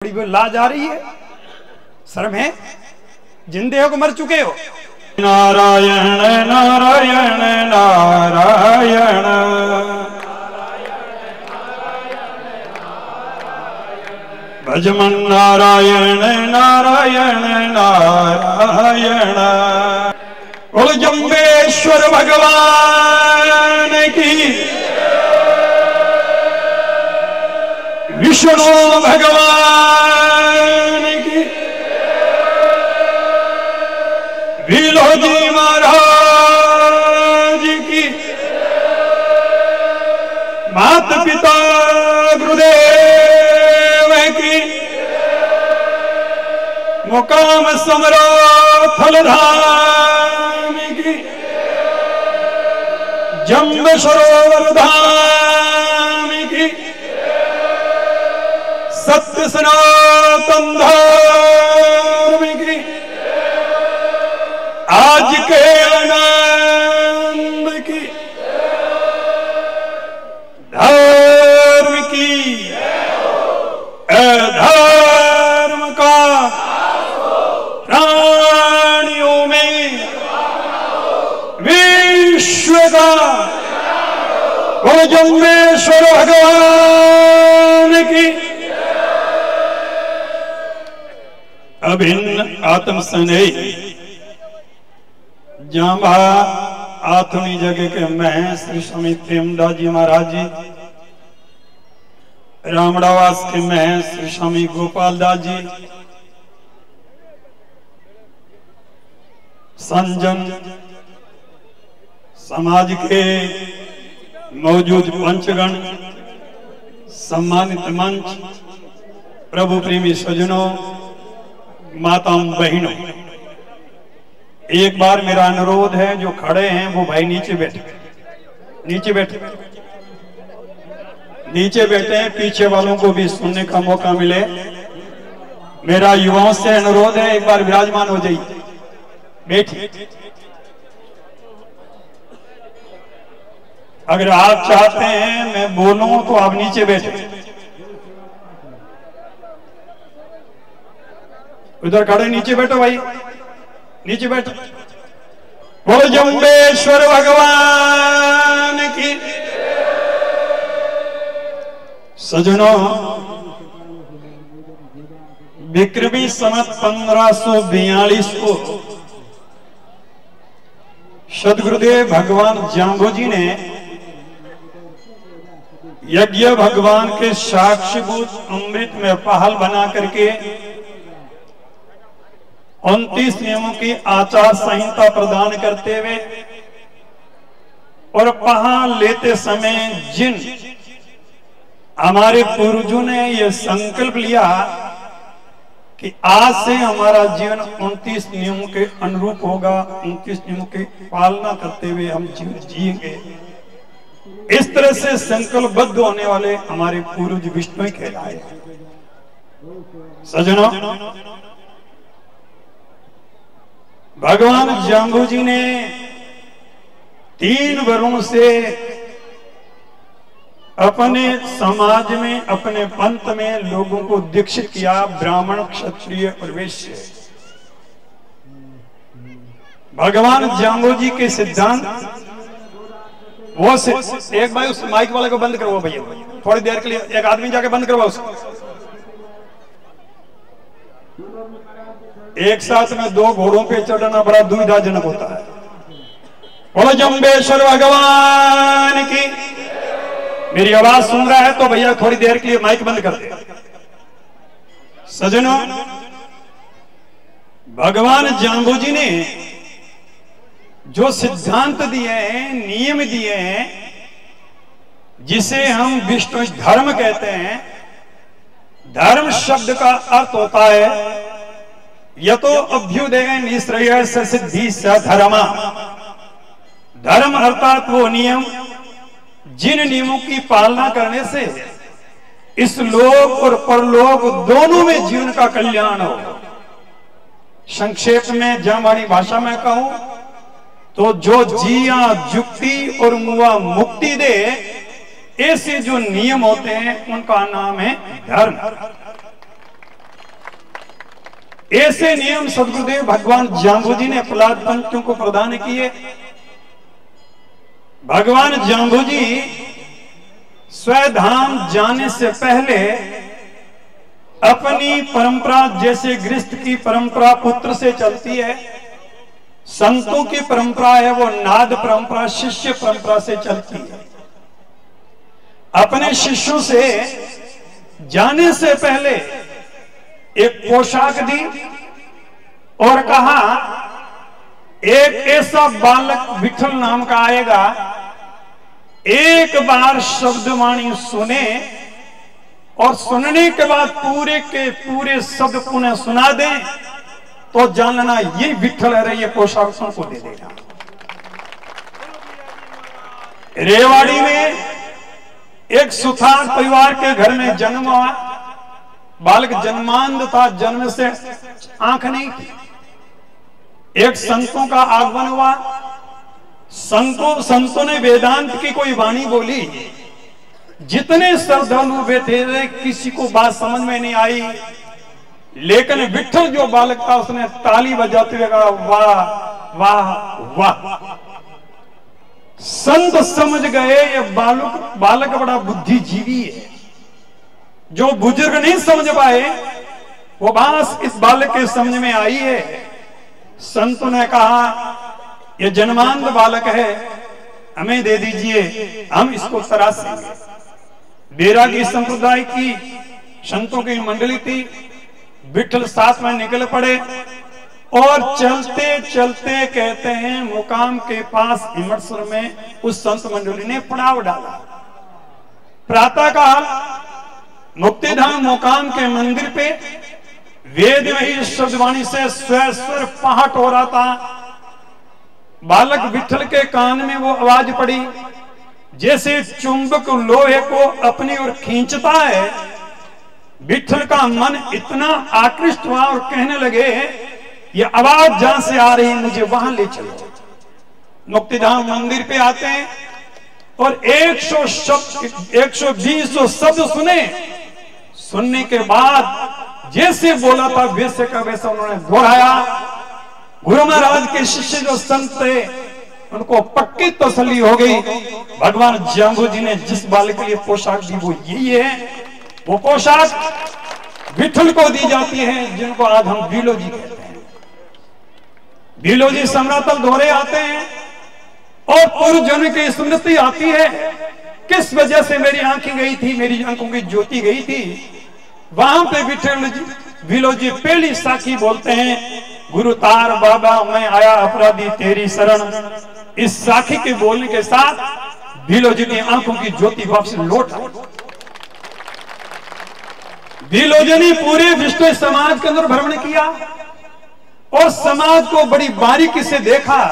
बड़ी लाज आ रही है, शर्म है? जिंदे हो को मर चुके हो। नारायण नारायण नारायण भजमन नारायण नारायण नारायण। बोल जम्बेश्वर भगवान की, विष्णु भगवान की, भीलोजी महाराज की, माता पिता गुरुदेव की, मुकाम समराथल धाम की, जम्ब सरोवर धाम की, सत्य सनातन धर्म की, आज के आनंद की, धर्म की, अधर्म का प्राणियों में, विश्व का, वो जम्बेश्वर भगवान की। अभिन्न आत्म स्नेही जांबा आथुनी जगह के मैं श्री स्वामी प्रेमदास जी महाराज जी, रामड़ावास के मैं श्री स्वामी गोपाल दास जी, संजन समाज के मौजूद पंचगण, सम्मानित मंच, प्रभु प्रेमी सज्जनों, माताओं बहनों, एक बार मेरा अनुरोध है, जो खड़े हैं वो भाई नीचे बैठे, नीचे बैठे, नीचे बैठे हैं, पीछे वालों को भी सुनने का मौका मिले। मेरा युवाओं से अनुरोध है, एक बार विराजमान हो जाइए, बैठिए। अगर आप चाहते हैं मैं बोलूं तो आप नीचे बैठे, उधर खड़े नीचे बैठो भाई, नीचे बैठो। बोलो जम्बेश्वर भगवान की। सज्जनों, विक्रमी संवत 1542 को सदगुरुदेव भगवान जाम्बोजी ने यज्ञ भगवान के साक्षीभूत अमृत में पहल बना करके 29 नियमों की आचार संहिता प्रदान करते हुए और पहाड़ लेते समय जिन हमारे पूर्वजों ने यह संकल्प लिया कि आज से हमारा जीवन 29 नियमों के अनुरूप होगा, 29 नियमों की पालना करते हुए हम जीवन जिएंगे, इस तरह से संकल्पबद्ध होने वाले हमारे पूर्वज विष्णु कहलाए। सज्जनों, भगवान जाम्बोजी ने 3 वर्षों से अपने समाज में, अपने पंथ में लोगों को दीक्षित किया, ब्राह्मण, क्षत्रिय और वैश्य। भगवान जाम्बोजी के सिद्धांत वो से, एक भाई उस माइक वाले को बंद करवाओ भैया, थोड़ी देर के लिए एक आदमी जाके बंद करवाओ उसको। एक साथ में 2 घोड़ों पे चढ़ना बड़ा दुविधाजनक होता है। बोलो जम्बेश्वर भगवान की। मेरी आवाज सुन रहा है तो भैया थोड़ी देर के लिए माइक बंद कर दे। सज्जनों, भगवान जाम्बोजी ने जो सिद्धांत दिए हैं, नियम दिए हैं, जिसे हम विष्णु धर्म कहते हैं। धर्म शब्द का अर्थ होता है यतो अभ्युदय निश्रय सिद्धि स धर्मा। धर्म अर्थात वो नियम जिन नियमों की पालना करने से इस लोक और परलोक दोनों में जीवन का कल्याण हो। संक्षेप में जामवाणी भाषा में कहूं तो जो जिया जुक्ति और मुआ मुक्ति दे, ऐसे जो नियम होते हैं उनका नाम है धर्म। ऐसे नियम सदगुरुदेव भगवान जाम्बू जी ने प्रहलाद पंचों को प्रदान किए। भगवान जाम्बू जी स्वधाम जाने से पहले अपनी परंपरा, जैसे गृहस्थ की परंपरा पुत्र से चलती है, संतों की परंपरा है वो नाद परंपरा, शिष्य परंपरा से चलती है। अपने शिष्यों से जाने से पहले एक पोशाक दी और कहा एक ऐसा बालक विठल नाम का आएगा, एक बार शब्दवाणी सुने और सुनने के बाद पूरे के पूरे शब्द पुनः सुना दें तो जानना ये विठल है, ये पोशाक सबको दे देगा। रेवाड़ी में एक सुथार परिवार के घर में जन्म हुआ। बालक जन्मांध था, जन्म से आंख नहीं थी। एक संतों का आगमन हुआ। संतों ने वेदांत की कोई वाणी बोली। जितने श्रद्धालु बैठे थे किसी को बात समझ में नहीं आई, लेकिन विठल जो बालक था उसने ताली बजाते हुए कहा वाह वाह वाह। संत समझ गए ये बालक बड़ा बुद्धिजीवी है। जो बुजुर्ग नहीं समझ पाए वो बात इस बालक के समझ में आई है। संतों ने कहा ये जन्मांध बालक है, हमें दे दीजिए, हम इसको तरासेंगे। बैरागी संप्रदाय की संतों की मंडली थी। विठल साथ में निकल पड़े और चलते चलते कहते हैं मुकाम के पास हिमटसर में उस संत मंडली ने पड़ाव डाला। प्रातः काल मुक्तिधाम मुकाम के मंदिर पे वेद में शब्दवाणी से स्वर पहाट हो रहा था। बालक विठल के कान में वो आवाज पड़ी जैसे चुंबक लोहे को अपनी ओर खींचता है। विठल का मन इतना आकृष्ट हुआ और कहने लगे ये आवाज जहां से आ रही मुझे वहां ले चलो। मुक्तिधाम मंदिर पे आते हैं और 120 शब्द सुने। सुनने के बाद जैसे बोला था वैसे का वैसा उन्होंने दोहराया। गुरु महाराज के शिष्य जो संत थे उनको पक्की तसल्ली हो गई। भगवान जाम्बू जी ने जिस बालक के लिए पोशाक दी वो यही है। वो पोशाक विठल को दी जाती है जिनको आज हम बीलोजी कहते हैं। बीलोजी समरातल दोहरे आते हैं और पूर्व जन्म की स्मृति आती है। किस वजह से मेरी आंखें गई थी, मेरी आंखों की ज्योति गई थी, वहां पे बीलोजी पहली साखी बोलते हैं गुरु तार बाबा मैं आया अपराधी तेरी शरण। इस साखी के बोलने के साथ बीलोजी की आंखों की ज्योति वापस लौट आई। बीलोजी ने पूरे विश्व समाज के अंदर भ्रमण किया और समाज को बड़ी बारीकी से देखा।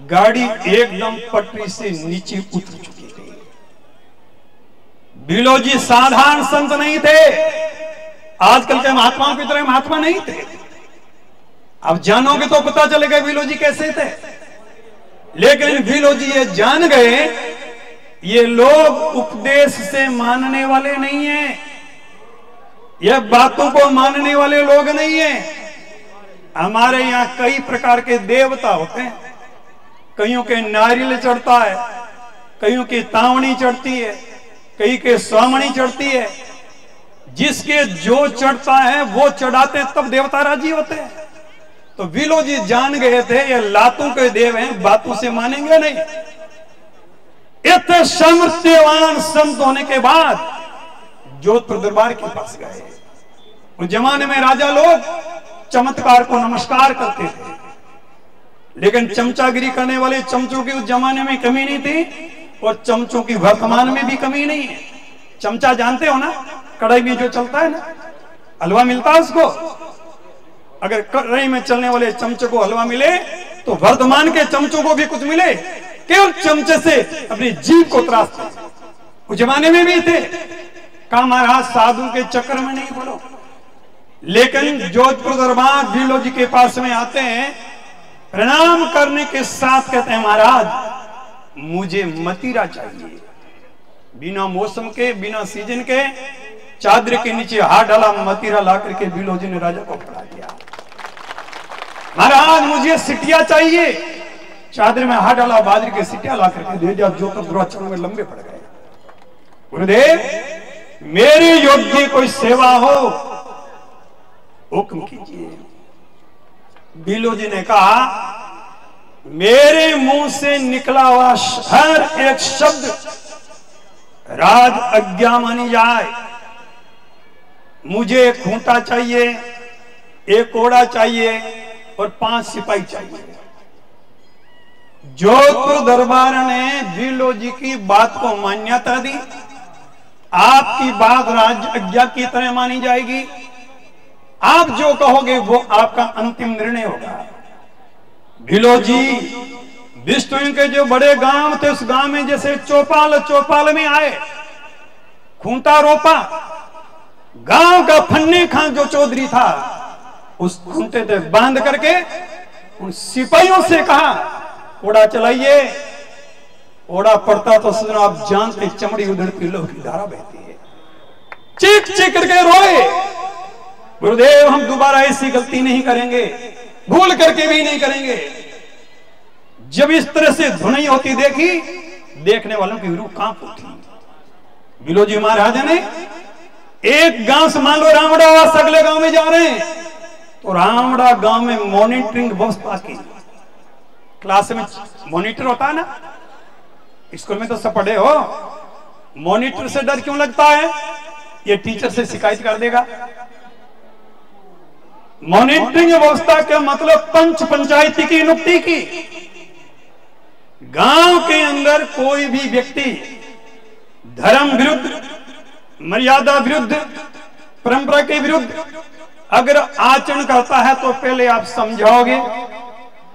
गाड़ी एकदम पटरी से नीचे उतर चुकी थी। बीलोजी साधारण संत नहीं थे। आजकल के महात्माओं की तरह महात्मा नहीं थे। अब जानोगे तो पता चलेगा बीलोजी कैसे थे। लेकिन बीलोजी ये जान गए ये लोग उपदेश से मानने वाले नहीं हैं, ये बातों को मानने वाले लोग नहीं हैं। हमारे यहाँ कई प्रकार के देवता होते हैं। कईयों के नारियल चढ़ता है, कईयों की तावणी चढ़ती है, कई के स्वामणी चढ़ती है। जिसके जो चढ़ता है वो चढ़ाते तब देवता राजी होते हैं। तो बीलोजी जान गए थे ये लातों के देव हैं, बातों से मानेंगे नहीं। इतने सामर्थ्यवान संत होने के बाद जोधपुर दरबार के पास गए। उस जमाने में राजा लोग चमत्कार को नमस्कार करते थे, लेकिन चमचागिरी करने वाले चमचों की उस जमाने में कमी नहीं थी और चमचों की वर्तमान में भी कमी नहीं है। चमचा जानते हो ना, कढ़ाई में जो चलता है ना, हलवा मिलता है उसको। अगर कढ़ाई में चलने वाले चमचे को हलवा मिले तो वर्तमान के चमचों को भी कुछ मिले। केवल चमचे से अपनी जीभ को त्रासते। उस जमाने में भी थे। कहा महाराज साधु के चक्कर में नहीं पड़ो। लेकिन जोधपुर दरबार बीलोजी के पास में आते हैं, प्रणाम करने के साथ कहते हैं महाराज मुझे मतीरा चाहिए। बिना मौसम के, बिना सीजन के चादर के नीचे हाथ डाला, मतीरा ला करके बीलोजी ने राजा को पकड़ा दिया। महाराज मुझे सिटिया चाहिए। चादर में हाथ डाला, बाजरे के सिटिया ला करके दे दिया, जो तो दुराचरणों में लंबे पड़ गए। गुरुदेव मेरे योग्य कोई सेवा हो हुक्म कीजिए। बीलो जी ने कहा मेरे मुंह से निकला हुआ हर एक शब्द राज आज्ञा मानी जाए। मुझे एक खूंटा चाहिए, एक कोड़ा चाहिए और 5 सिपाही चाहिए। जोधपुर दरबार ने बीलो जी की बात को मान्यता दी। आपकी बात राज आज्ञा की तरह मानी जाएगी। आप जो कहोगे वो आपका अंतिम निर्णय होगा। बीलो जी विष्णु के जो बड़े गांव थे, उस गांव में जैसे चौपाल में आए, खूंटा रोपा। गांव का फन्ने खान जो चौधरी था, उस खूंटे पे बांध करके उन सिपाहियों से कहा ओड़ा चलाइए। ओड़ा पड़ता तो सुनो, आप जानते चमड़ी उधड़ती, लोह की धारा बहती है। चीख चीख करके रोए, गुरुदेव हम दोबारा ऐसी गलती नहीं करेंगे, भूल करके भी नहीं करेंगे। जब इस तरह से धुनाई होती देखी, देखने वालों की रूह कांप उठी। बीलो जी महाराज ने एक गांव से, मान लो रामड़ा सगले गांव में जा रहे हैं, तो रामड़ा गांव में मॉनिटरिंग व्यवस्था की। क्लास में मॉनिटर होता है ना, स्कूल में तो सब पढ़े हो। मॉनिटर से डर क्यों लगता है? ये टीचर से शिकायत कर देगा। मॉनिटरिंग व्यवस्था का मतलब पंच पंचायती की नियुक्ति की। गांव के अंदर कोई भी व्यक्ति धर्म विरुद्ध, मर्यादा विरुद्ध, परंपरा के विरुद्ध अगर आचरण करता है तो पहले आप समझाओगे,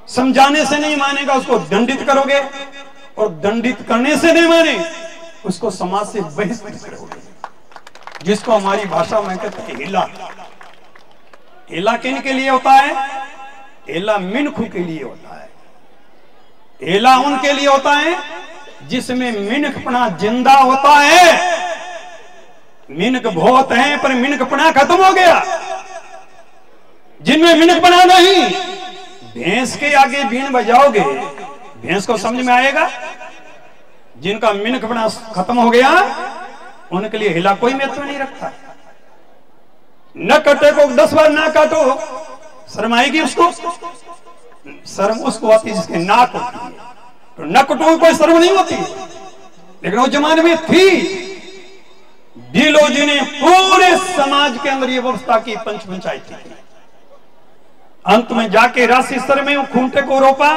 समझाने से नहीं मानेगा उसको दंडित करोगे, और दंडित करने से नहीं माने उसको समाज से बहिष्कृत करोगे, जिसको हमारी भाषा में कहते हैं हेला। हेला किन के लिए होता है? हेला मिनखू के लिए होता है। हेला उनके लिए होता है जिसमें मिनखपना जिंदा होता है। मिनक बहुत है पर मिनकपना खत्म हो गया। जिनमें मिनकपना नहीं, भैंस के आगे बीन बजाओगे, भैंस को समझ में आएगा? जिनका मिनकपना खत्म हो गया, उनके लिए हिला कोई महत्व नहीं रखता। न कटे को 10 बार ना काटो, शर्म आएगी उसको? शर्म उसको आती है जिसके नाक होती है, तो न कटो कोई शर्म नहीं होती। लेकिन उस जमाने में थी। बीलो जी ने पूरे समाज के अंदर ये व्यवस्था की, पंच पंचायती की। अंत में जाके राशि स्तर में वो खूंटे को रोपा,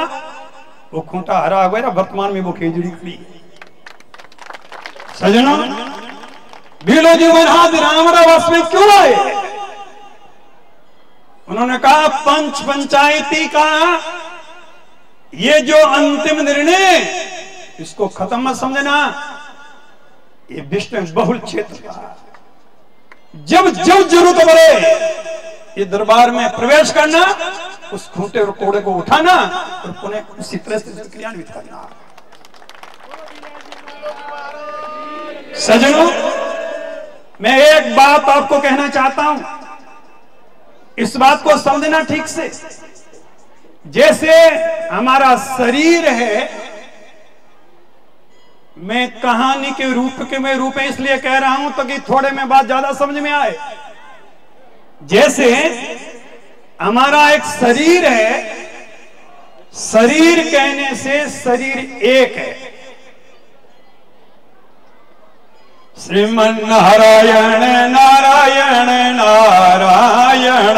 वो खूंटा हरा हो गया। वर्तमान में वो खेजड़ी खड़ी है। सजनों, बीलो जी महाराज रामड़ावास में क्यों आए? उन्होंने कहा पंच पंचायती का ये जो अंतिम निर्णय, इसको खत्म मत समझना। ये विष्णु बहुल क्षेत्र था। जब जब जरूरत पड़े ये दरबार में प्रवेश करना, उस खूंटे और कोड़े को उठाना और पुनः उसी तरह से क्रियान्वित करना। सजनों, मैं एक बात आपको कहना चाहता हूं, इस बात को समझना ठीक से। जैसे हमारा शरीर है, मैं कहानी के रूप में इसलिए कह रहा हूं ताकि थोड़े में बात ज्यादा समझ में आए। जैसे हमारा एक शरीर है, शरीर कहने से शरीर एक है। श्रीमन नारायण नारायण नारायण,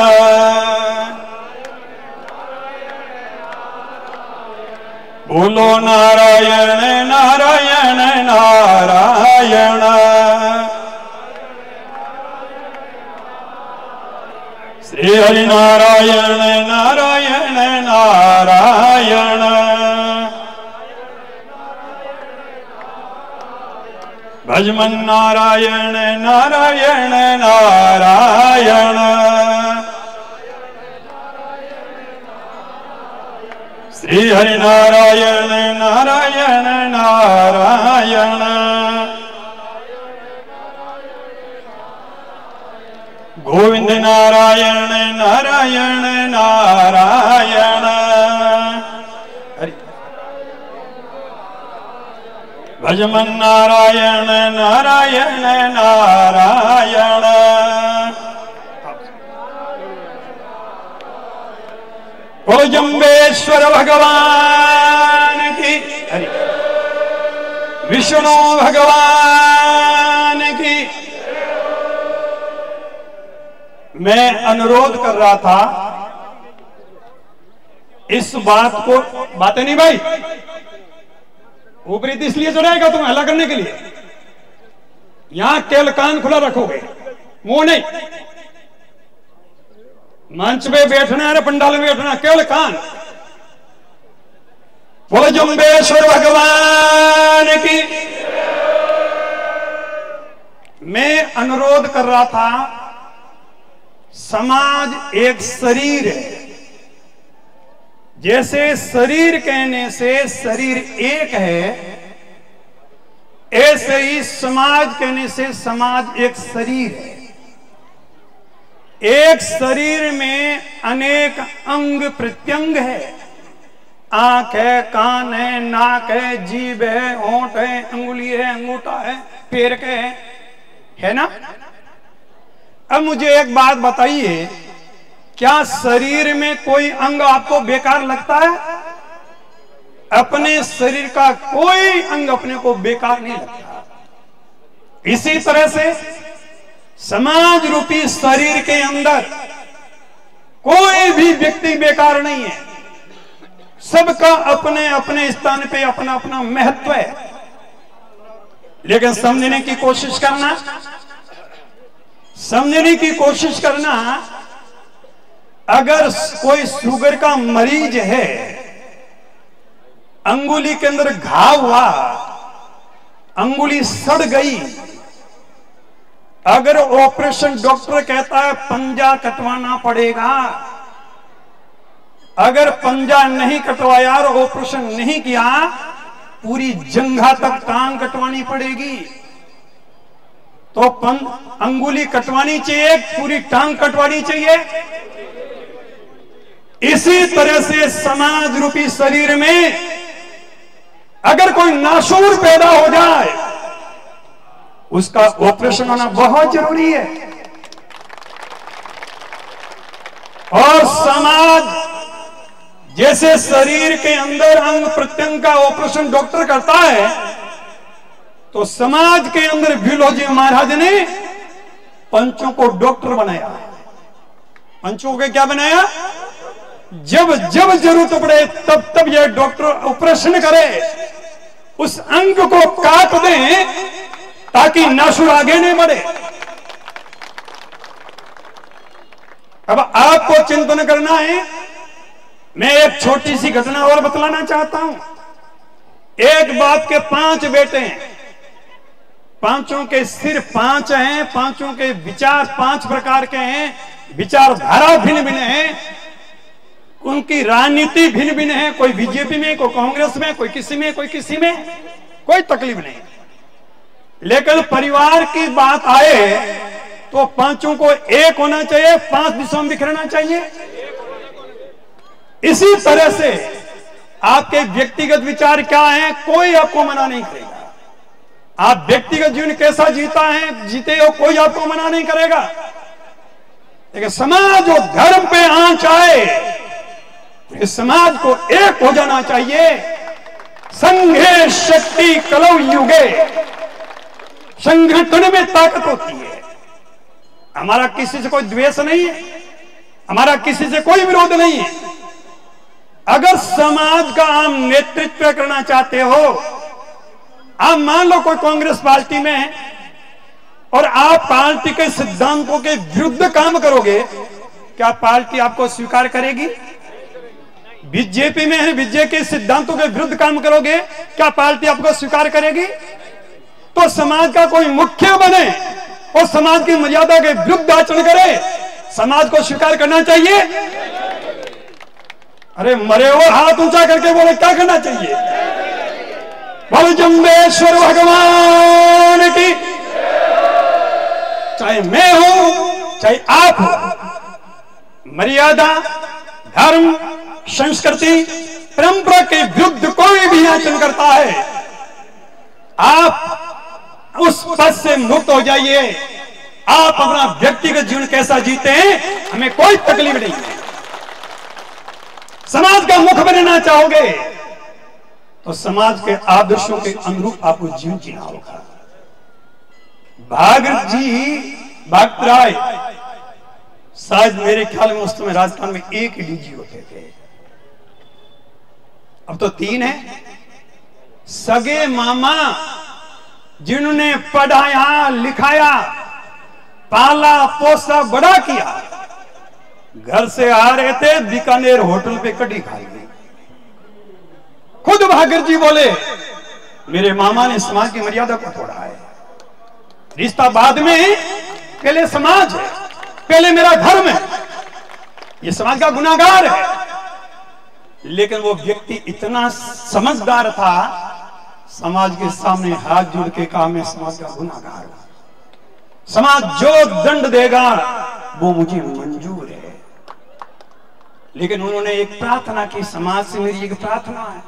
बोलो नारायण नारायण नारायण। श्री हरि नारायण नारायण नारायण, भजमन नारायण नारायण नारायण। श्री हरि नारायण नारायण नारायण, गोविंद नारायण नारायण नारायण। भजमन नारायण नारायण नारायण। बोलो जम्बेश्वर भगवान की, विष्णु भगवान की। मैं अनुरोध कर रहा था इस बात को, बातें नहीं भाई, ऊपरी इसलिए चढ़ाएगा तुम्हें हल्ला करने के लिए। यहां केवल कान खुला रखोगे, मुंह नहीं। मंच पे बैठना है, पंडाल में बैठना, केवल कान। बोलो जम्बेश्वर भगवान की। मैं अनुरोध कर रहा था, समाज एक शरीर है, जैसे शरीर कहने से शरीर एक है, ऐसे ही समाज कहने से समाज एक शरीर है। एक शरीर में अनेक अंग प्रत्यंग है, आंख है, कान है, नाक है, जीभ है, होंठ है, अंगुली है, अंगूठा है, पैर के है ना। अब मुझे एक बात बताइए, क्या शरीर में कोई अंग आपको बेकार लगता है? अपने शरीर का कोई अंग अपने को बेकार नहीं लगता। इसी तरह से समाज रूपी शरीर के अंदर कोई भी व्यक्ति बेकार नहीं है। सबका अपने अपने स्थान पे अपना अपना महत्व है, लेकिन समझने की कोशिश करना, समझने की कोशिश करना। अगर कोई शुगर का मरीज है, अंगुली के अंदर घाव हुआ, अंगुली सड़ गई, अगर ऑपरेशन डॉक्टर कहता है पंजा कटवाना पड़ेगा, अगर पंजा नहीं कटवाया और ऑपरेशन नहीं किया, पूरी जंघा तक टांग कटवानी पड़ेगी। तो अंगुली कटवानी चाहिए, पूरी टांग कटवानी चाहिए। इसी तरह से समाज रूपी शरीर में अगर कोई नासूर पैदा हो जाए, उसका ऑपरेशन होना बहुत जरूरी है। और समाज जैसे शरीर के अंदर अंग प्रत्यंग का ऑपरेशन डॉक्टर करता है, तो समाज के अंदर भिलोजी महाराज ने पंचों को डॉक्टर बनाया। पंचों को क्या बनाया? जब जब जरूरत पड़े तब तब यह डॉक्टर ऑपरेशन करे, उस अंग को काट दें ताकि नासूर आगे नहीं बढ़े। अब आपको चिंतन करना है। मैं एक छोटी सी घटना और बतलाना चाहता हूं। एक बाप के 5 बेटे हैं, पांचों के सिर 5 हैं, पांचों के विचार 5 प्रकार के हैं, विचारधारा भिन्न भिन्न है, उनकी राजनीति भिन्न भिन्न है। कोई बीजेपी में, कोई कांग्रेस में, कोई किसी में, कोई किसी में, कोई तकलीफ नहीं। लेकिन परिवार की बात आए तो पांचों को एक होना चाहिए, 5 दिशाओं में बिखरना चाहिए। इसी तरह से आपके व्यक्तिगत विचार क्या हैं, कोई आपको मना नहीं करेगा। आप व्यक्तिगत जीवन कैसा जीते हो, कोई आपको मना नहीं करेगा। लेकिन समाज और धर्म पे आंच आए, इस समाज को एक हो जाना चाहिए। संघे शक्ति कलौ युगे, संगठन में ताकत होती है। हमारा किसी से कोई द्वेष नहीं है, हमारा किसी से कोई विरोध नहीं है। अगर समाज का आप नेतृत्व करना चाहते हो, आप मान लो कोई कांग्रेस पार्टी में है और आप पार्टी के सिद्धांतों के विरुद्ध काम करोगे, क्या पार्टी आपको स्वीकार करेगी? बीजेपी में है, बीजेपी के सिद्धांतों के विरुद्ध काम करोगे, क्या पार्टी आपको स्वीकार करेगी? तो समाज का कोई मुख्य बने और समाज की मर्यादा के विरुद्ध आचरण करे, समाज को स्वीकार करना चाहिए। अरे मरे हो, हाथ ऊंचा करके बोले क्या करना चाहिए? बोलो जम्बेश्वर भगवान की। चाहे मैं हूं, चाहे आप हो, मर्यादा, धर्म, संस्कृति, परंपरा के विरुद्ध कोई भी आचरण करता है, आप उस पद से मुक्त हो जाइए। आप अपना व्यक्तिगत जीवन कैसा जीते हैं हमें कोई तकलीफ नहीं है। समाज का मुख बनना चाहोगे तो समाज के आदर्शों के अनुरूप आपको जीवन जीना होगा। भागवत राय शायद मेरे ख्याल में उस समय राजस्थान में एक ही डीजी होते थे, अब तो 3 है। सगे मामा जिन्होंने पढ़ाया लिखाया पाला पोसा बड़ा किया, घर से आ रहे थे बीकानेर होटल पे कड़ी खाई गई। खुद भागर जी बोले मेरे मामा ने समाज की मर्यादा को तोड़ा है। रिश्ता बाद में, पहले समाज है, पहले मेरा धर्म है। ये समाज का गुनाहगार है। लेकिन वो व्यक्ति इतना समझदार था, समाज के सामने हाथ जोड़ के कहा मैं समाज का गुनाहगार हूं, समाज जो दंड देगा वो मुझे मंजूर है। लेकिन उन्होंने एक प्रार्थना की, समाज से मेरी एक प्रार्थना है,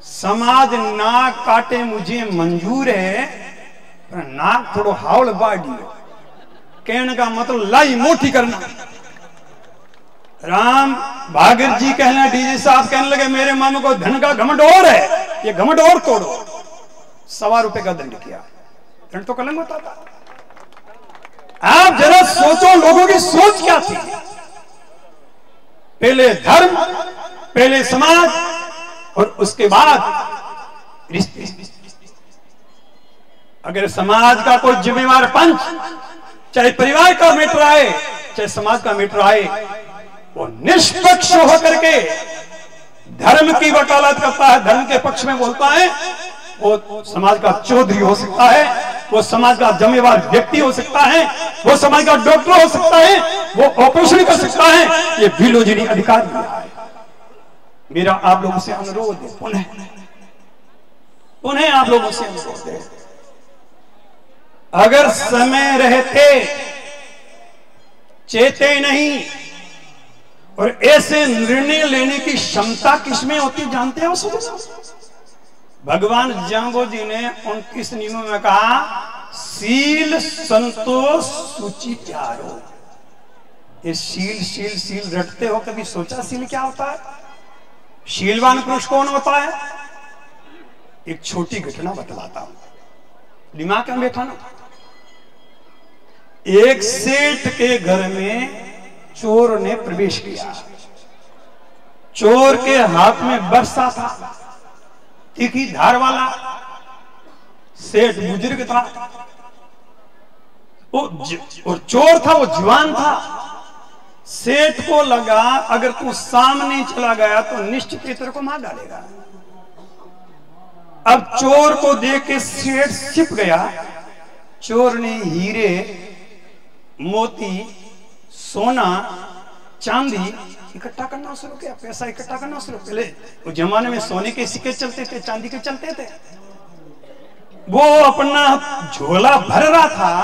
समाज नाक काटे मुझे मंजूर है, पर नाक थोड़ो हावड़ बाड़ी। कहने का मतलब लाई मोटी करना। राम भागर जी कहना, डीजी साहब कहने लगे मेरे मामा को धन का घमंड और है, ये घमंड और तोड़ो। ₹1.25 का दंड किया। दंड तो कलंक होता था। आप जरा सोचो लोगों की सोच क्या थी। पहले धर्म, पहले समाज और उसके बाद रिश्ते। अगर समाज का कोई जिम्मेवार पंच, चाहे परिवार का मैटर आए चाहे समाज का मैटर आए, वो निष्पक्ष होकर के धर्म की वकालत करता है, धर्म के पक्ष में बोलता है, वो समाज का चौधरी हो सकता है, वो समाज का जिम्मेवार व्यक्ति हो सकता है, वो समाज का डॉक्टर हो सकता है, वो ऑपरेशन कर सकता है। ये फिलोजिनी अधिकार दिया है। मेरा आप लोगों से अनुरोध है, पुनः आप लोगों से अनुरोध है, अगर समय रहते चेते नहीं और ऐसे निर्णय लेने की क्षमता किसमें होती जानते हो? भगवान जाम्बो जी ने 29 नियमों में कहा शील संतोष सूची प्यारो। ये शील शील शील रटते हो, कभी सोचा शील क्या होता है? शीलवान पुरुष कौन होता है? एक छोटी घटना बतलाता हूं, दिमाग में बैठा ना। एक सेठ के घर में चोर ने प्रवेश किया। चोर के हाथ में बरसा था, तीखी धार वाला। सेठ बुजुर्ग था और चोर था वो जवान था। सेठ को लगा अगर तू सामने चला गया तो निश्चित ही तेरे को मार डालेगा। अब चोर को देख के सेठ छिप गया। चोर ने हीरे मोती सोना चांदी इकट्ठा करना शुरू किया, पैसा इकट्ठा करना शुरू। पहले उस जमाने में सोने के सिक्के चलते थे, चांदी के चलते थे। वो अपना झोला भर रहा था।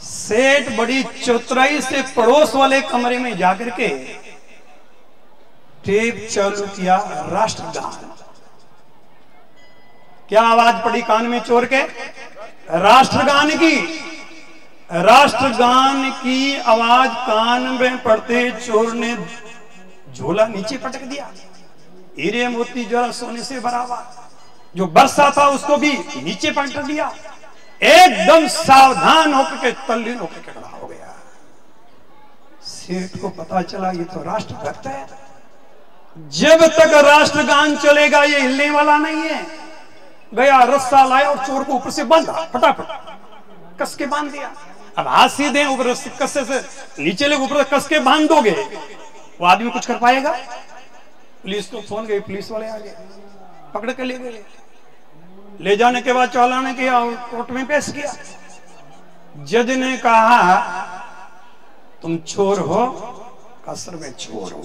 सेठ बड़ी चतुराई से पड़ोस वाले कमरे में जाकर के टेप चालू किया, राष्ट्रगान। क्या आवाज पड़ी कान में चोर के? राष्ट्रगान की। राष्ट्रगान की आवाज कान में पड़ते चोर ने झोला नीचे पटक दिया। हीरे मोती जरा सोने से भरा हुआ जो बरसा था उसको भी नीचे पटक दिया। एकदम सावधान होकर के तल्लीन होकर के खड़ा हो गया। सेठ को पता चला ये तो राष्ट्रभक्त है। जब तक राष्ट्रगान चलेगा ये हिलने वाला नहीं है। गया रस्सा लाया और चोर को ऊपर से बांधा, फटाफट कस के बांध दिया। अब हाथ सीधे ऊपर कस्से से नीचे ले ऊपर कस के बांध दोगे वो आदमी कुछ कर पाएगा? पुलिस को फोन गई, पुलिस वाले आ गए, पकड़ के ले गए। ले जाने के बाद चालान किया और कोर्ट में पेश किया। जज ने कहा तुम चोर हो? कसर में चोर हो।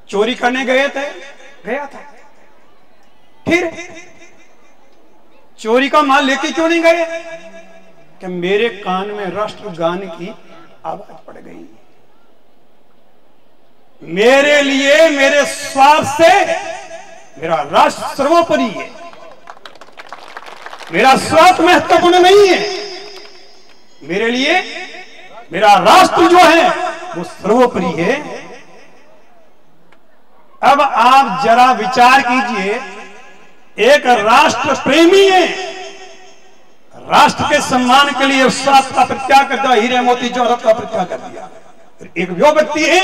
चोरी करने गए थे? गया था। फिर चोरी का माल लेके क्यों नहीं गए? कि मेरे कान में राष्ट्रगान की आवाज पड़ गई। मेरे लिए, मेरे स्वार्थ से मेरा राष्ट्र सर्वोपरि है। मेरा स्वार्थ महत्वपूर्ण नहीं है। मेरे लिए मेरा राष्ट्र जो है वो सर्वोपरि है। अब आप जरा विचार कीजिए, एक राष्ट्र प्रेमी है, राष्ट्र के सम्मान के लिए स्वार्थ का परित्याग कर दिया, हीरे मोती जौहरत का परित्याग कर दिया। एक वो व्यक्ति है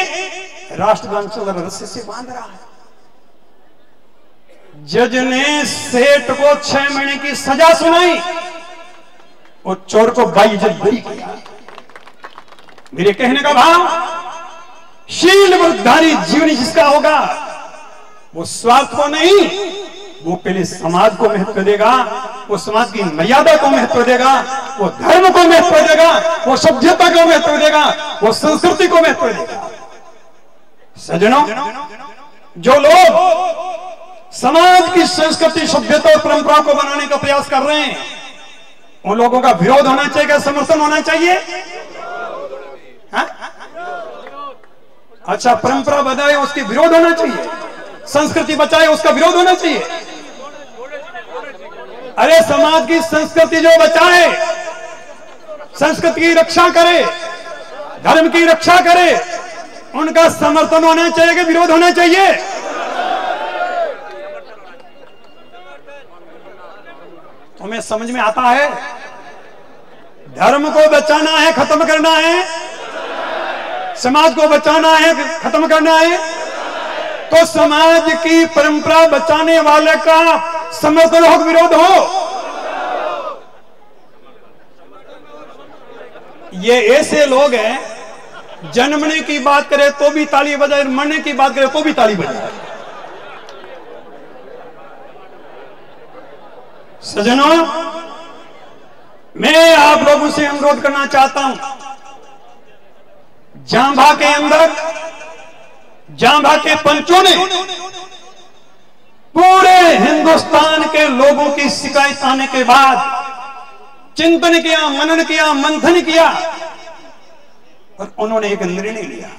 राष्ट्रगान रस्से से बांध रहा है। जज ने सेठ को 6 महीने की सजा सुनाई, वो चोर को बाइज्जत बरी किया। मेरे कहने का भाव, शील वृद्धारी जीवन जिसका होगा वो स्वार्थ को नहीं, वो पहले समाज को महत्व देगा, वो समाज की मर्यादा को महत्व देगा, वो धर्म को महत्व देगा, वो सभ्यता को महत्व देगा, वो संस्कृति को महत्व देगा। सज्जनों, जो लोग समाज की संस्कृति, सभ्यता और परंपरा को बनाने का प्रयास कर रहे हैं, उन लोगों का विरोध होना चाहिए क्या समर्थन होना चाहिए? हा? अच्छा, परंपरा बचाए उसकी विरोध होना चाहिए, संस्कृति बचाए उसका विरोध होना चाहिए। अरे समाज की संस्कृति जो बचाए, संस्कृति की रक्षा करे, धर्म की रक्षा करे, उनका समर्थन होना चाहिए कि विरोध होना चाहिए? तुम्हें समझ में आता है? धर्म को बचाना है, खत्म करना है, समाज को बचाना है, खत्म करना है, तो समाज की परंपरा बचाने वाले का समर्थन हो, विरोध हो? ये ऐसे लोग हैं, जन्मने की बात करे तो भी ताली बजाए, मरने की बात करे तो भी ताली बजाए। सज्जनों, मैं आप लोगों से अनुरोध करना चाहता हूं, जांबा के अंदर जांबा के पंचों ने पूरे हिंदुस्तान के लोगों की शिकायत आने के बाद चिंतन किया, मनन किया, मंथन किया और उन्होंने एक निर्णय लिया।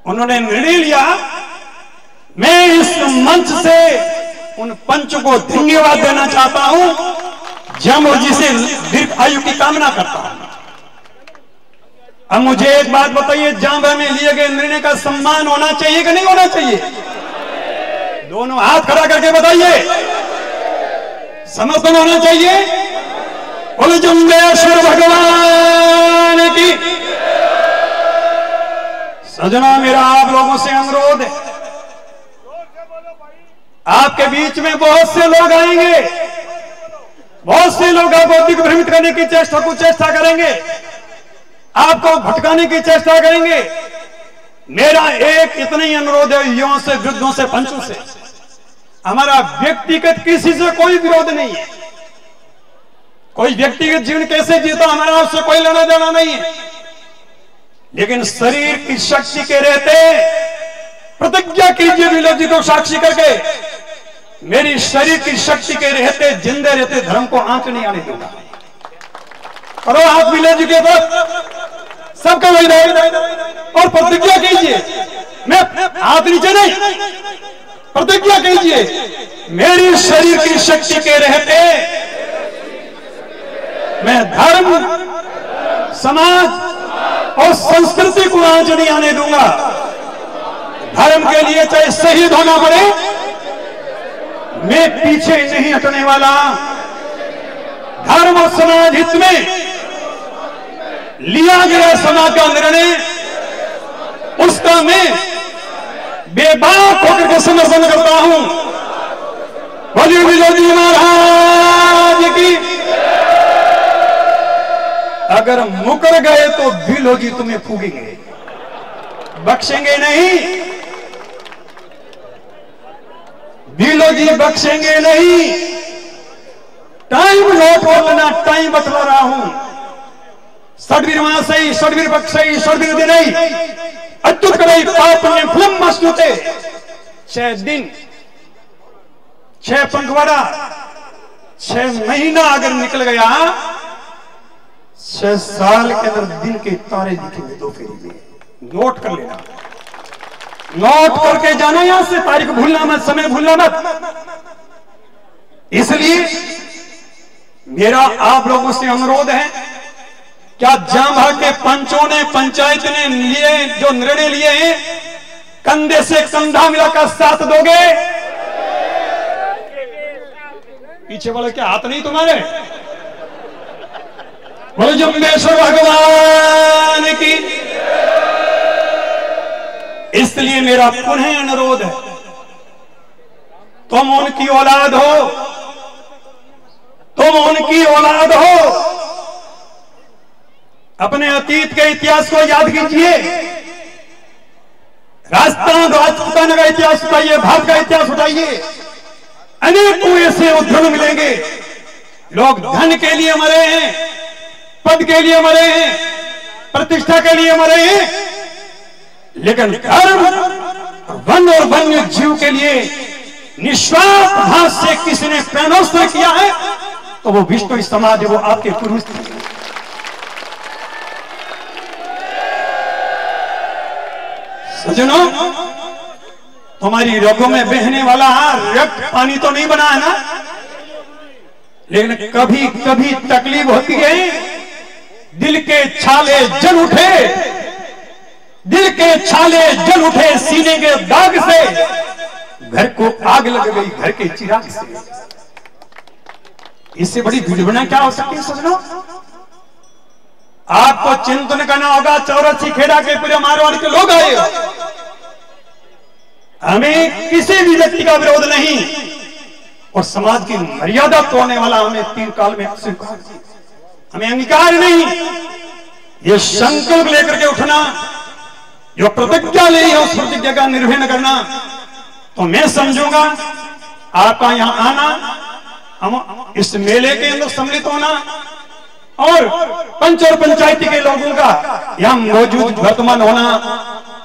उन्होंने निर्णय लिया, मैं इस मंच से उन पंच को धन्यवाद देना चाहता हूं जब जिसे दीर्घ आयु की कामना करता हूं। अब मुझे एक बात बताइए, जांबा में लिए गए निर्णय का सम्मान होना चाहिए कि नहीं होना चाहिए? दोनों हाथ खड़ा करके बताइए, समर्थन होना चाहिए? बोले जम्बेश्वर भगवान की। सजना, मेरा आप लोगों से अनुरोध है, आपके बीच में बहुत से लोग आएंगे, बहुत से लोग आपको दिग्भ्रमित करने की चेष्टा करेंगे, आपको भटकाने की चेष्टा करेंगे। मेरा एक इतना ही अनुरोध है युवाओं से, वृद्धों से, पंचों से, हमारा व्यक्तिगत किसी से कोई विरोध नहीं है। कोई व्यक्तिगत जीवन कैसे जीता हमारा उससे कोई लेना देना नहीं है, लेकिन शरीर की शक्ति के रहते प्रतिज्ञा कीजिए विलोजी को साक्षी करके, मेरी शरीर की शक्ति के रहते, जिंदे रहते धर्म को आंच नहीं आने दूंगा। करो हाथ विलोजी के बाद सबका वही और प्रतिज्ञा कीजिए, मैं हाथ नीचे नहीं, प्रतिज्ञा कीजिए, मेरी शरीर की शक्ति के रहते मैं धर्म, समाज और संस्कृति को आंच नहीं आने दूंगा। धर्म के लिए चाहे शहीद होना पड़े, मैं पीछे नहीं हटने वाला। धर्म और समाज हित में लिया गया समाज का निर्णय, उसका मैं बेबाक होकर के समर्थन करता हूं। बोलिए विलोजी महाराज की। अगर मुकर गए तो विलोजी तुम्हें फूकेंगे, बख्शेंगे नहीं, विलोजी बख्शेंगे नहीं। टाइम नोट कर लेना, टाइम बतला रहा हूं। षडवीर मासई, षडवीर बख्शई, षडवीर दिनई, अच्युत करई पाप ने फिल्म मस्तुते। 6 दिन, 6 पंखवाड़ा, 6 महीना अगर निकल गया, 6 साल के अंदर दिन के तारे दिखेंगे 2 फेरी में। नोट कर लेना, नोट करके जाना, यहां से तारीख भूलना मत, समय भूलना मत। इसलिए मेरा आप लोगों से अनुरोध है, क्या जांभा के पंचों ने, पंचायत ने लिए जो निर्णय लिए हैं, कंधे से कंधा मिलाकर साथ दोगे? पीछे वाले क्या हाथ नहीं तुम्हारे? बोलो जम्बेश्वर भगवान की। इसलिए मेरा पुनः अनुरोध है, तुम उनकी औलाद हो, तुम उनकी औलाद हो। अपने अतीत के इतिहास को याद कीजिए। राजपूताना का इतिहास उठाइए, भारत का इतिहास उठाइए, अनेकों ऐसे उदाहरण मिलेंगे। लोग धन के लिए मरे हैं, पद के लिए मरे हैं, प्रतिष्ठा के लिए मरे हैं, लेकिन धर्म, वन और वन्य जीव के लिए निस्वार्थ भाव से किसी ने प्रणोत्सव किया है तो वो विष्णु समाज है, वो आपके पुरुष थे। सजनों, तुम्हारी रगों में बहने वाला रक्त पानी तो नहीं बना है ना, लेकिन कभी कभी तकलीफ होती है, दिल के छाले जल उठे, दिल के छाले जल उठे, सीने के दाग से घर को आग लग गई, घर के चिराग से। इससे बड़ी विडंबना क्या हो सकती है सजनों? आपको चिंतन करना होगा। 84 खेड़ा के पूरे मारवाड़ के लोग आए, हमें किसी भी व्यक्ति का विरोध नहीं, और समाज की मर्यादा तोड़ने वाला हमें 3 काल में स्वीकार, हमें अंगीकार नहीं। ये संकल्प लेकर के उठना, जो प्रतिज्ञा ली है उस प्रतिज्ञा का निर्वहन करना, तो मैं समझूंगा आपका यहां आना, हम इस मेले के अंदर सम्मिलित होना और पंच और पंचायती के लोगों का यहां मौजूद वर्तमान होना,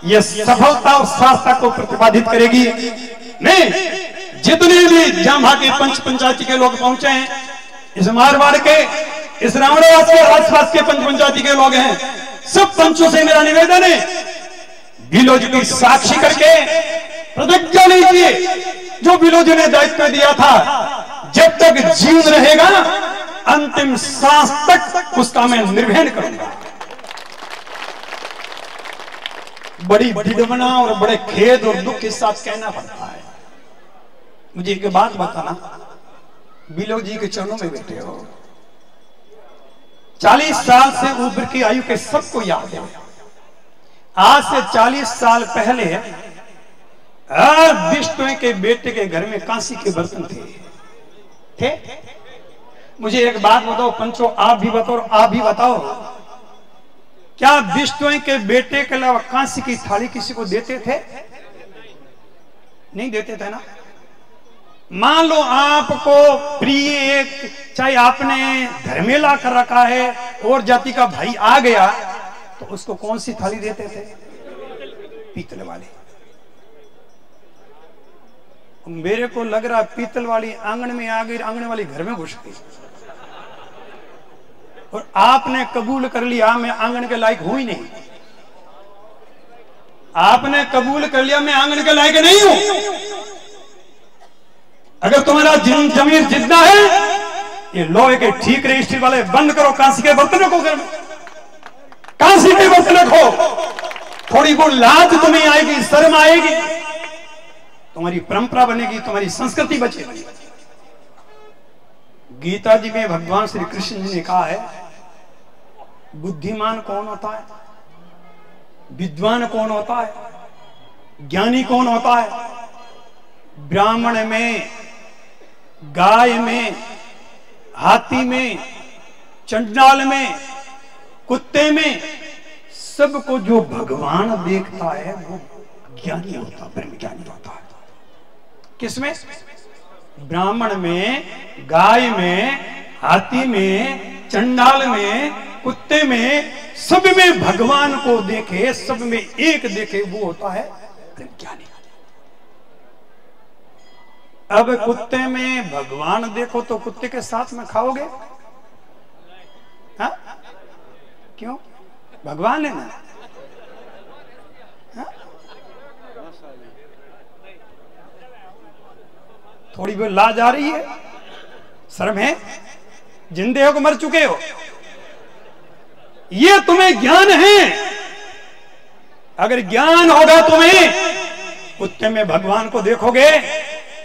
यह सफलता और सार्थकता को प्रतिपादित करेगी। मैं जितने भी जांभा के पंच पंचायती के लोग पहुंचे हैं, इस मारवाड़ के, इस रावणवास के आसपास के पंच पंचायती के लोग हैं, सब पंचों से मेरा निवेदन है, बिलोज की साक्षी करके प्रतिज्ञा लीजिए। जो बिलोज ने दायित्व दिया था, जब तक जीवन रहेगा अंतिम सांस तक उसका मैं निर्वहन करूंगा। बड़ी विडंबना और बड़े खेद और दुख के साथ कहना पड़ता है। मुझे एक बात बताना, बिलोज जी के चरणों में बैठे हो, 40 साल से ऊपर की आयु के सबको याद है, आज से 40 साल पहले विष्णु के बेटे के घर में कांसी के बर्तन थे। मुझे एक बात बताओ पंचों, आप भी बताओ और आप भी बताओ, क्या विष्णु के बेटे के अलावा कांसी की थाली किसी को देते थे? नहीं देते थे ना। मान लो आपको प्रिय एक, चाहे आपने धर्मेला कर रखा है और जाति का भाई आ गया, तो उसको कौन सी थाली देते थे? पीतल वाली। मेरे को लग रहा पीतल वाली आंगन में आ गई, आंगन वाली घर में घुस गई, और आपने कबूल कर लिया मैं आंगन के लायक हुई नहीं। आपने कबूल कर लिया मैं आंगन के लायक नहीं हूं। अगर तुम्हारा जमीर जितना है, ये लोहे के ठीक रहे स्टील वाले बंद करो, कांसी के बर्तन रखो घर में, कांसी के बर्तन रखो। थोड़ी बहुत लाज तुम्हें आएगी, शर्म आएगी, तुम्हारी परंपरा बनेगी, तुम्हारी संस्कृति बचेगी। गीता जी में भगवान श्री कृष्ण जी ने कहा है, बुद्धिमान कौन होता है, विद्वान कौन होता है, ज्ञानी कौन होता है? ब्राह्मण में, गाय में, हाथी में, चंडाल में, कुत्ते में, सबको जो भगवान देखता है वो ज्ञानी होता है, ब्रह्म ज्ञानी होता है। किसमें? ब्राह्मण में, गाय में, हाथी में, चंडाल में, कुत्ते में, सब में भगवान को देखे, सब में एक देखे, वो होता है ब्रह्म ज्ञानी। अब कुत्ते में भगवान देखो तो कुत्ते के साथ में खाओगे? हाँ? क्यों? भगवान है ना। हाँ? थोड़ी बहुत लाज आ रही है? शर्म है? जिंदे हो कि मर चुके हो? ये तुम्हें ज्ञान है। अगर ज्ञान होगा तुम्हें, कुत्ते में भगवान को देखोगे,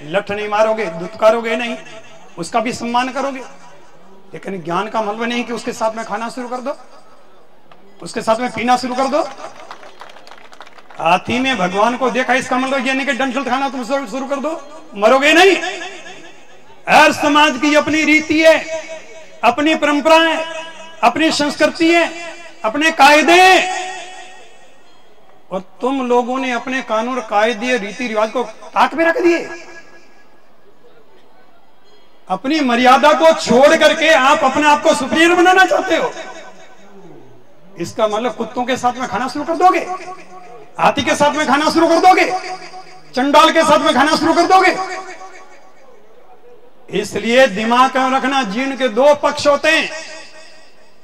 लठ नहीं मारोगे, दुत्कारोगे नहीं, उसका भी सम्मान करोगे। लेकिन ज्ञान का मतलब नहीं कि उसके साथ में खाना शुरू कर दो, उसके साथ में पीना शुरू कर दो। हाथी में भगवान को देखा, इसका मतलब ये नहीं कि डंठल खाना तुम शुरू कर दो, मरोगे नहीं। हर समाज की अपनी रीति है, अपनी परंपरा है, अपनी संस्कृति है, अपने कायदे। और तुम लोगों ने अपने कानून, कायदे, रीति रिवाज को ताक में रख दिए। अपनी मर्यादा को छोड़ करके आप अपने आप को सुपीरियर बनाना चाहते हो। इसका मतलब कुत्तों के साथ में खाना शुरू कर दोगे, हाथी के साथ में खाना शुरू कर दोगे, चंडाल के साथ में खाना शुरू कर दोगे। इसलिए दिमाग में रखना, जीवन के दो पक्ष होते हैं,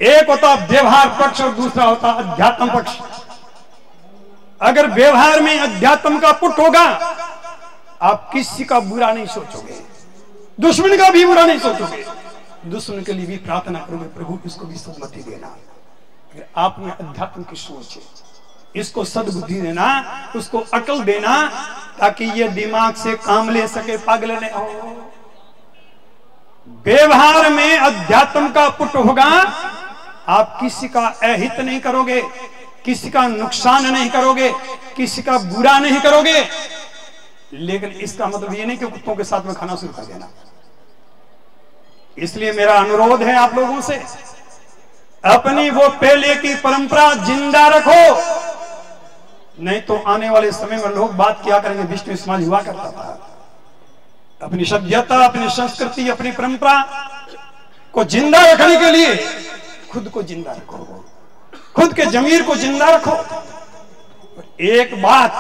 एक होता व्यवहार पक्ष और दूसरा होता अध्यात्म पक्ष। अगर व्यवहार में अध्यात्म का पुट होगा, आप किसी का बुरा नहीं सोचोगे, दुश्मन का भी बुरा नहीं सोचोगे, दुश्मन के लिए भी प्रार्थना करोगे, प्रभु इसको भी सदमति देना। अगर आप में अध्यात्म की सोच है, इसको सद्बुद्धि देना, उसको अकल देना, ताकि ये दिमाग से काम ले सके, पागल नहीं हो। व्यवहार में अध्यात्म का पुट होगा, आप किसी का अहित नहीं करोगे, किसी का नुकसान नहीं करोगे, किसी का बुरा नहीं करोगे। लेकिन इसका मतलब ये नहीं कि कुत्तों के साथ में खाना शुरू कर देना। इसलिए मेरा अनुरोध है आप लोगों से, अपनी वो पहले की परंपरा जिंदा रखो, नहीं तो आने वाले समय में लोग बात क्या करेंगे, विष्णु समाज हुआ करता था। अपनी सभ्यता, अपनी संस्कृति, अपनी परंपरा को जिंदा रखने के लिए खुद को जिंदा रखो, खुद के जमीर को जिंदा रखो। एक बात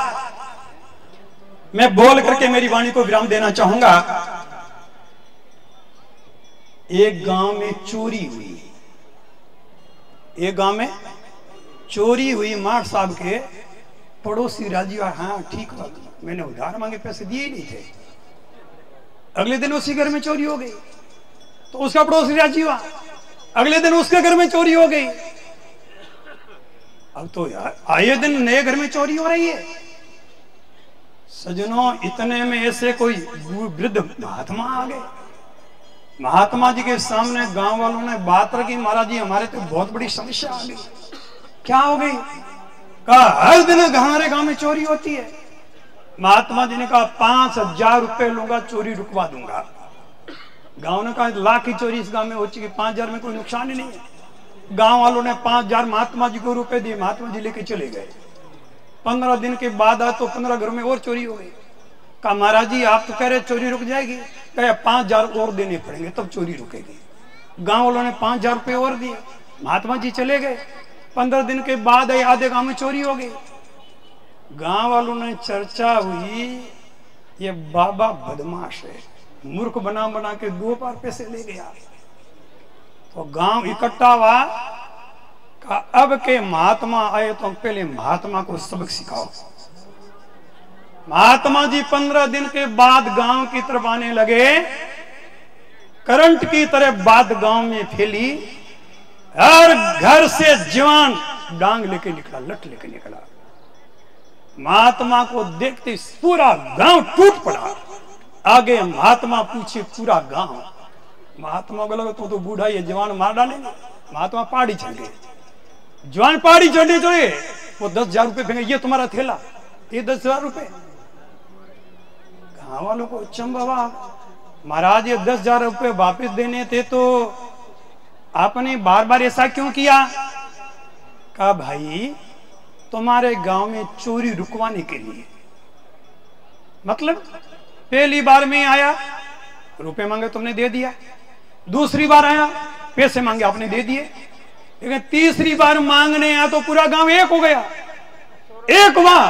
मैं बोल करके मेरी वाणी को विराम देना चाहूंगा। एक गांव में चोरी हुई, एक गांव में चोरी हुई। मार साहब के पड़ोसी राजी हुआ, हाँ ठीक बात, मैंने उधार मांगे पैसे दिए ही नहीं थे। अगले दिन उसी घर में चोरी हो गई, तो उसका पड़ोसी राजी हुआ, अगले दिन उसके घर में चोरी हो गई। अब तो यार आए दिन नए घर में चोरी हो रही है। सजनों, इतने में ऐसे कोई वृद्ध महात्मा आ गए। महात्मा जी के सामने गांव वालों ने बात रखी, महाराज जी हमारे तो बहुत बड़ी समस्या आ गई। क्या हो गई? कहा हर दिन हमारे गांव में चोरी होती है। महात्मा जी ने कहा 5,000 रुपए लूंगा, चोरी रुकवा दूंगा। गांव ने कहा लाख की चोरी इस गांव में हो चुकी, 5,000 में कोई नुकसान ही नहीं है। गांव वालों ने 5,000 महात्मा जी को रुपए दिए, महात्मा जी लेके चले गए। 15 दिन के बाद आए तो 15 घरों में और चोरी हो गई। कहा महाराज जी आप तो कह रहे चोरी रुक जाएगी, कहा 5,000 और देने पड़ेंगे तब चोरी रुकेगी। गांव वालों ने 5,000 रुपए और दिए, महात्मा जी चले गए। 15 दिन के बाद आए, आधे गांव में चोरी हो गई। गांव वालों ने चर्चा हुई, ये बाबा बदमाश है, मूर्ख बना बना के 2 बार पैसे ले गया। तो गांव इकट्ठा हुआ, कहा अब के महात्मा आए तो पहले महात्मा को सबक सिखाओ। महात्मा जी 15 दिन के बाद गांव की तरफ आने लगे। करंट की तरह बात गांव में फैली। हर घर से जवान डांग लेके निकला, लठ लेके निकला। महात्मा को देखते पूरा गांव टूट पड़ा। आगे महात्मा पीछे पूरा गांव। महात्मा को लगा तो बूढ़ा ये जवान मार डालेंगे। महात्मा पहाड़ी चढ़ गए। जवान पहाड़ी चढ़ने चढ़े, वो 10,000 रुपए फेंके, ये तुम्हारा थैला, ये 10,000 रुपए। गांव वालों को चंबावा, महाराज ये 10,000 रुपए वापिस देने थे तो आपने बार बार ऐसा क्यों किया? कहा भाई तुम्हारे गांव में चोरी रुकवाने के लिए। मतलब पहली बार में आया, रुपए मांगे तुमने दे दिया। दूसरी बार आया, पैसे मांगे आपने दे दिए। लेकिन तीसरी बार मांगने आया तो पूरा गांव एक हो गया। एक हुआ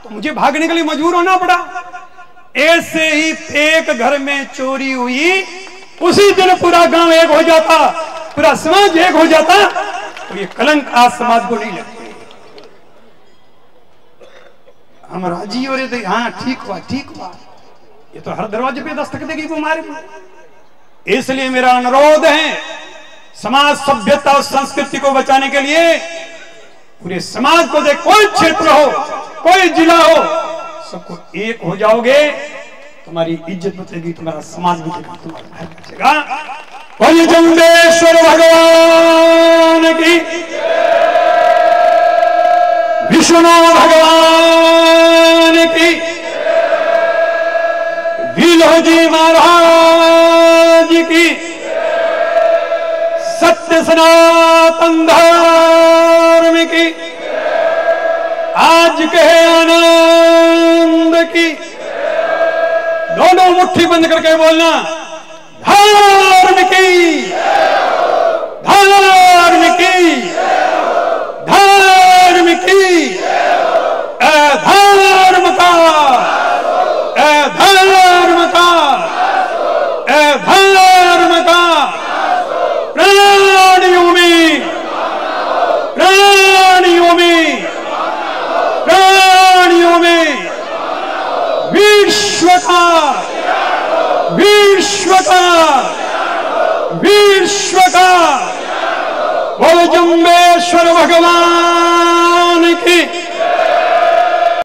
तो मुझे भागने के लिए मजबूर होना पड़ा। ऐसे ही एक घर में चोरी हुई, उसी दिन पूरा गांव एक हो जाता, पूरा समाज एक हो जाता। तो ये कलंक आज समाज को नहीं लगती। हम राजी हो रहे थे, हाँ ठीक हुआ ठीक हुआ। ये तो हर दरवाजे पे दस्तक देगी बीमारी में। इसलिए मेरा अनुरोध है, समाज सभ्यता और संस्कृति को बचाने के लिए पूरे समाज को, दे कोई क्षेत्र हो, कोई जिला हो, सबको एक हो जाओगे, तुम्हारी इज्जत बचेगी, तुम्हारा समाज बचेगा, तुम्हारा घर बचेगा। बोलिए जम्बेश्वर भगवान की, विष्णु भगवान की, विलोजी महाराज की, सत्य सनातन धर्म की, आज के आनंद की। दोनों मुट्ठी बंद करके बोलना, धर्म की, धर्म की, धर्म की, धर्म का, धर्म का, धर्म का। प्राणियों में, प्राणियों में, प्राणियों में विश्व का, विश्व का, विश्व का। बोलो जम्बेश्वर भगवान